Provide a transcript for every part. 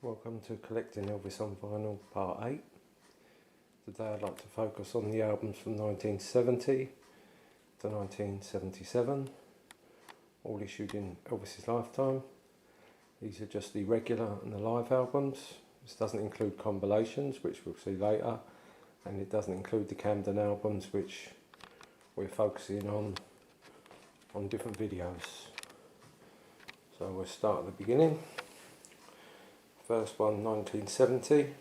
Welcome to Collecting Elvis on Vinyl Part 8. Today I'd like to focus on the albums from 1970 to 1977, all issued in Elvis's lifetime. These are just the regular and the live albums. This doesn't include compilations, which we'll see later, and it doesn't include the Camden albums, which we're focusing on different videos. So we'll start at the beginning. First one, 1970,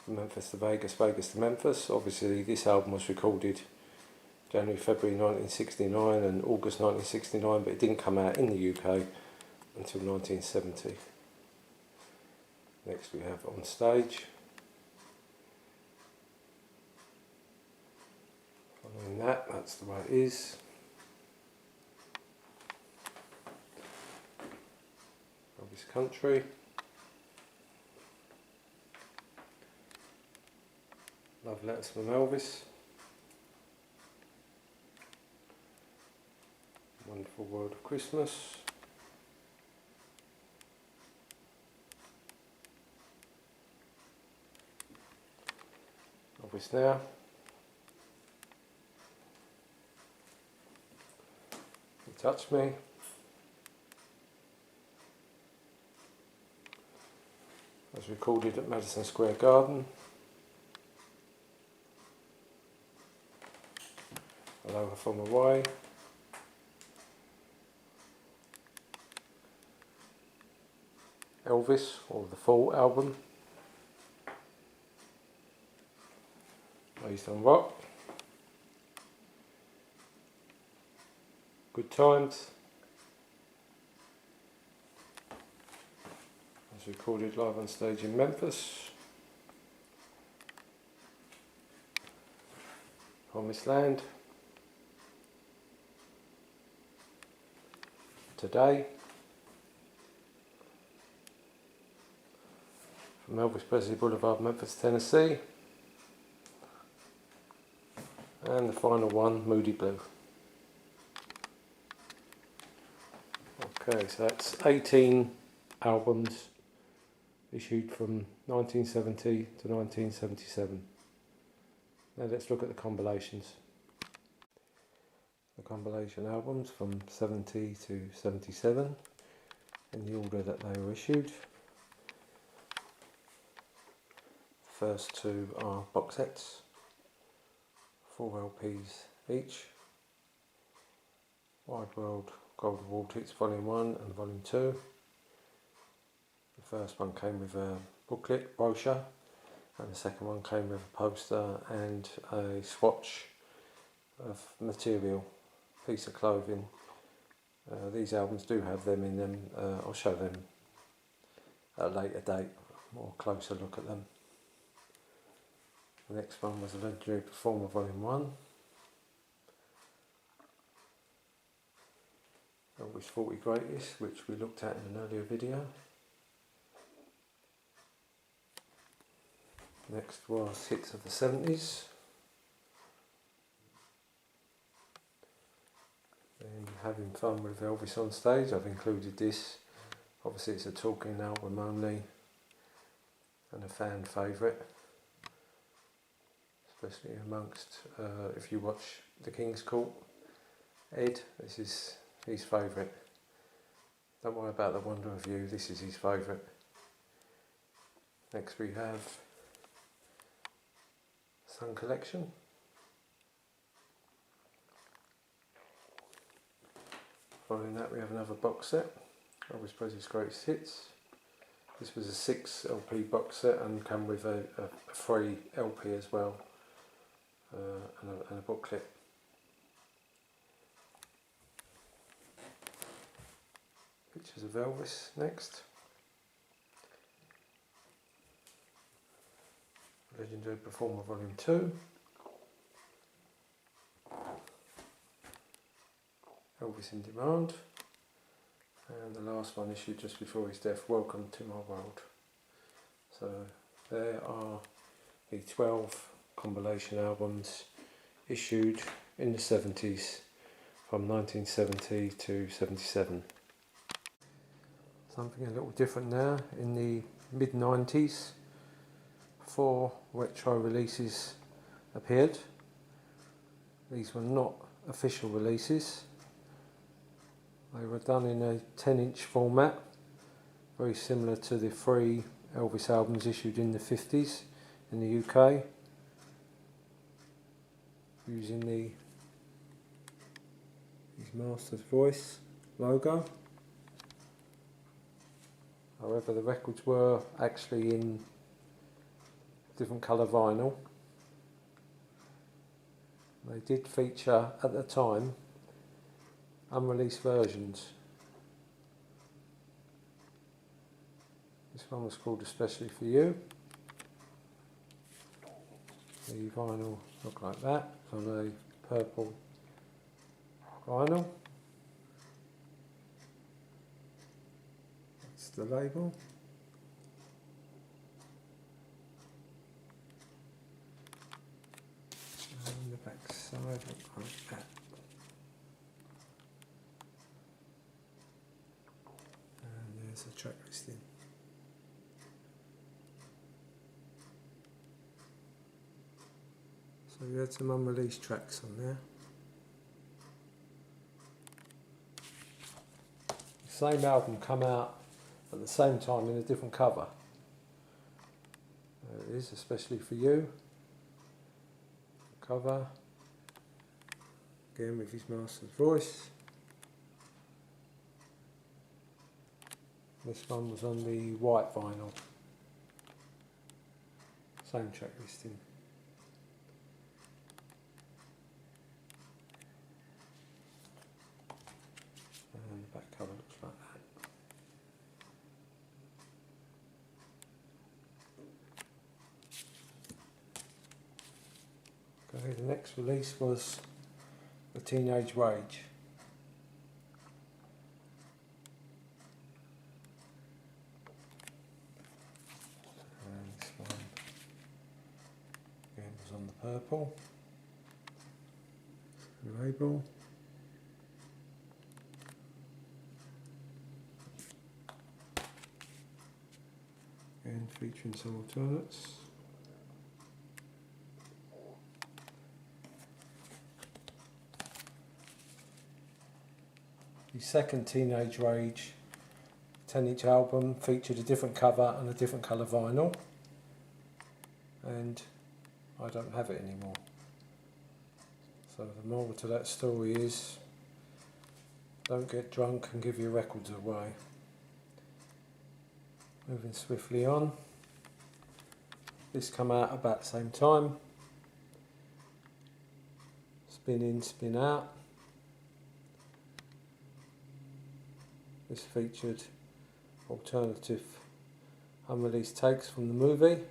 from Memphis to Vegas, Vegas to Memphis. Obviously this album was recorded January, February 1969 and August 1969, but it didn't come out in the UK until 1970. Next we have On Stage. Following that, That's the Way It Is. Elvis Country. Love Letters from Elvis. Wonderful World of Christmas. Elvis Now. You Touch Me. Was recorded at Madison Square Garden. Aloha From Away. Elvis, or the full album. Based on Rock. Good Times. Was recorded live on stage in Memphis. Promised Land. Today. From Elvis Presley Boulevard, Memphis, Tennessee. And the final one, Moody Blue. Okay, so that's 18 albums issued from 1970 to 1977. Now let's look at the compilations. The compilation albums from 70 to 77 in the order that they were issued. First two are box sets, 4 LPs each. Wide World Gold Award Hits Volume 1 and Volume 2. The first one came with a booklet, brochure, and the second one came with a poster and a swatch of material, piece of clothing. These albums do have them in them. I'll show them at a later date, more closer look at them. The next one was a Legendary Performer Volume 1. Elvis 40 Greatest, which we looked at in an earlier video. Next was Hits of the 70's. Then Having Fun with Elvis on Stage, I've included this. Obviously it's a talking album only and a fan favourite, especially amongst, if you watch The King's Court, Ed, this is his favourite. Don't worry about The Wonder of You, this is his favourite. Next we have Sun Collection. Following that we have another box set, Elvis Presley's Greatest Hits. This was a 6 LP box set and came with a free LP as well, and a booklet. Pictures of Elvis next. Legendary Performer Volume 2. Elvis in Demand. And the last one issued just before his death, Welcome to My World. So there are the 12 compilation albums issued in the 70s from 1970 to 77. Something a little different now. In the mid-90s, 4 retro releases appeared. These were not official releases. They were done in a 10-inch format, very similar to the 3 Elvis albums issued in the 50s in the UK, using his Master's Voice logo. However, the records were actually in different colour vinyl. They did feature, at the time, unreleased versions. This one was called Especially For You. The vinyl looked like that, on a purple vinyl. That's the label. And the back side looks like that. And there's the track listing. So we had some unreleased tracks on there. The same album come out at the same time in a different cover. There it is, Especially For You. Cover. Again with his Master's Voice. This one was on the white vinyl. Same track listing. And the back cover looks like that. Okay, the next release was The Teenage Rage. And this one again was on the purple. The label. And featuring some alternates. The second Teenage Rage 10-inch album featured a different cover and a different colour vinyl, and I don't have it anymore. So the moral to that story is, don't get drunk and give your records away. Moving swiftly on. This come out about the same time. Spin In, Spin Out. This featured alternative unreleased takes from the movie.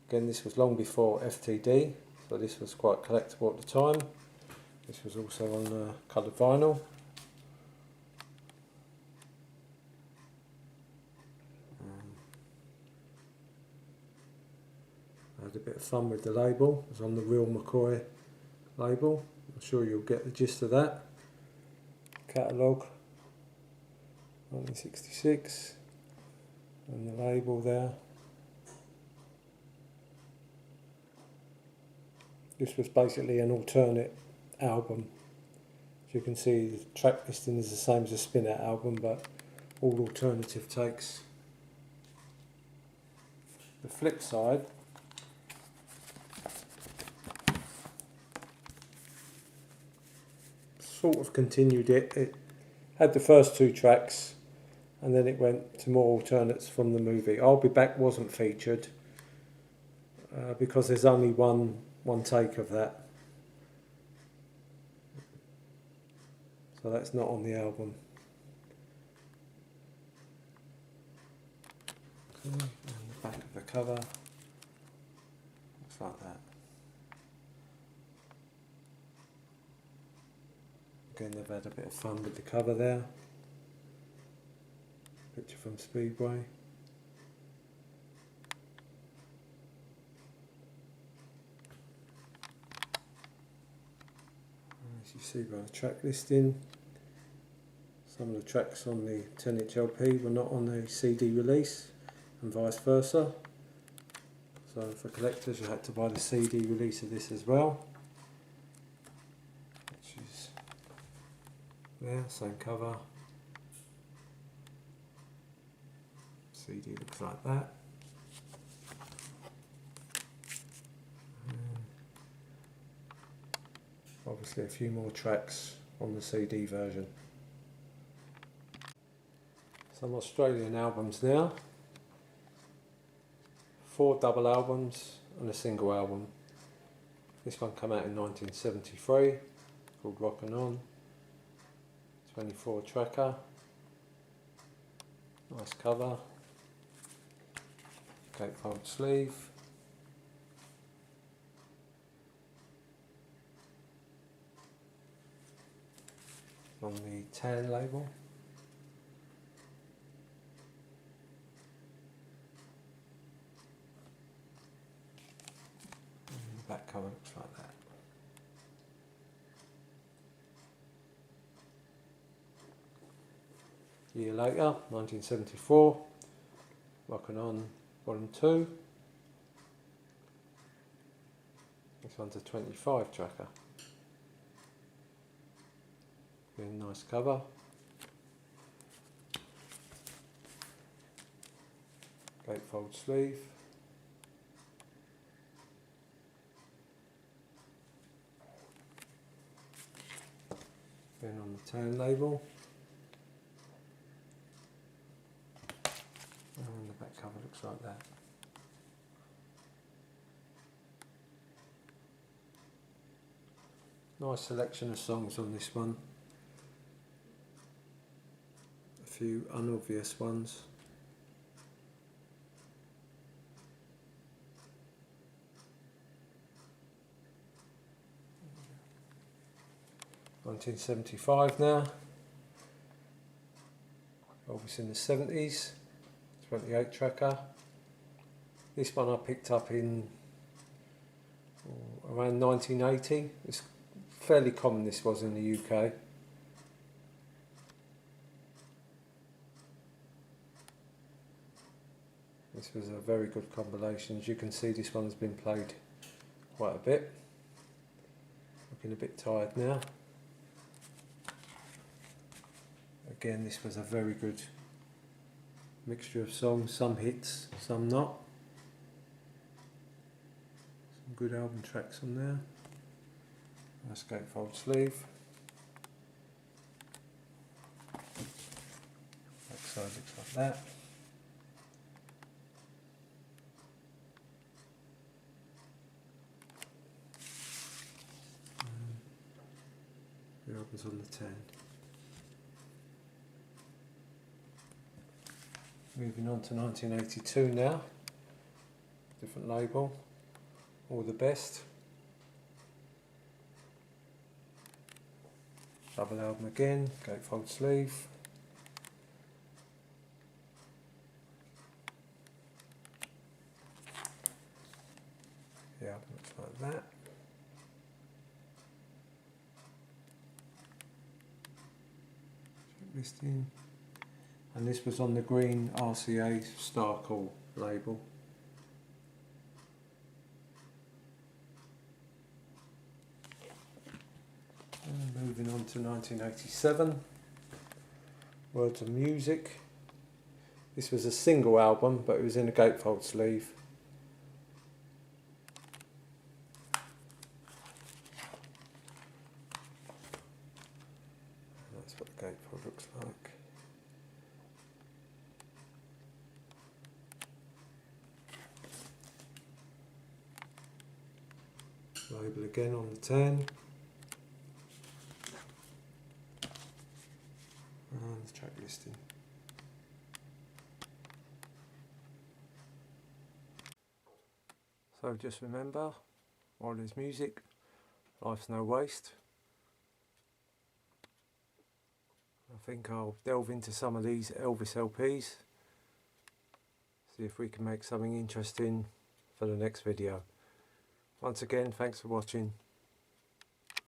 Again, this was long before FTD, so this was quite collectible at the time. This was also on coloured vinyl. I had a bit of fun with the label. It was on the Real McCoy label. I'm sure you'll get the gist of that. Catalogue, 1966, and the label there. This was basically an alternate album. As you can see, the track listing is the same as a Spin Out album, but all alternative takes. The flip side sort of continued it. It had the first 2 tracks, and then it went to more alternates from the movie. I'll Be Back wasn't featured because there's only one take of that, so that's not on the album. Okay, and the back of the cover looks like that. Again, they've had a bit of fun with the cover there. Picture from Speedway. As you see by the track listing, Some of the tracks on the 10-inch LP were not on the CD release, and vice versa. So for collectors you had to buy the CD release of this as well, which is there, same cover. CD looks like that. Obviously a few more tracks on the CD version. Some Australian albums now. 4 double albums and a single album. This one came out in 1973, called Rockin' On. 24 tracker. Nice cover. Gatefold sleeve. On the tan label. And the back cover looks like that. A year later, 1974, Rockin' On Volume 2. This one's a 25 tracker. Really nice cover. Gatefold sleeve. Then on the tan label. And the back cover looks like that. Nice selection of songs on this one. A few unobvious ones. (1975) now. Elvis in the 70's. 28 tracker. This one I picked up in around 1980. It's fairly common, this was, in the UK. This was a very good compilation. As you can see, this one has been played quite a bit. Looking a bit tired now. Again, this was a very good mixture of songs, some hits, some not. Some good album tracks on there. Nice gatefold sleeve. Back side looks like that. The album's on the 10. Moving on to 1982 now. Different label. All the Best. Double album again, gatefold sleeve. The album looks like that. Listing. And this was on the green RCA Star Call label. And moving on to 1987, Words of Music. This was a single album, but it was in a gatefold sleeve. And that's what the gatefold looks like. Label again on the 10. And the track listing. So just remember, while there's music, life's no waste. I think I'll delve into some of these Elvis LPs, see if we can make something interesting for the next video. Once again, thanks for watching.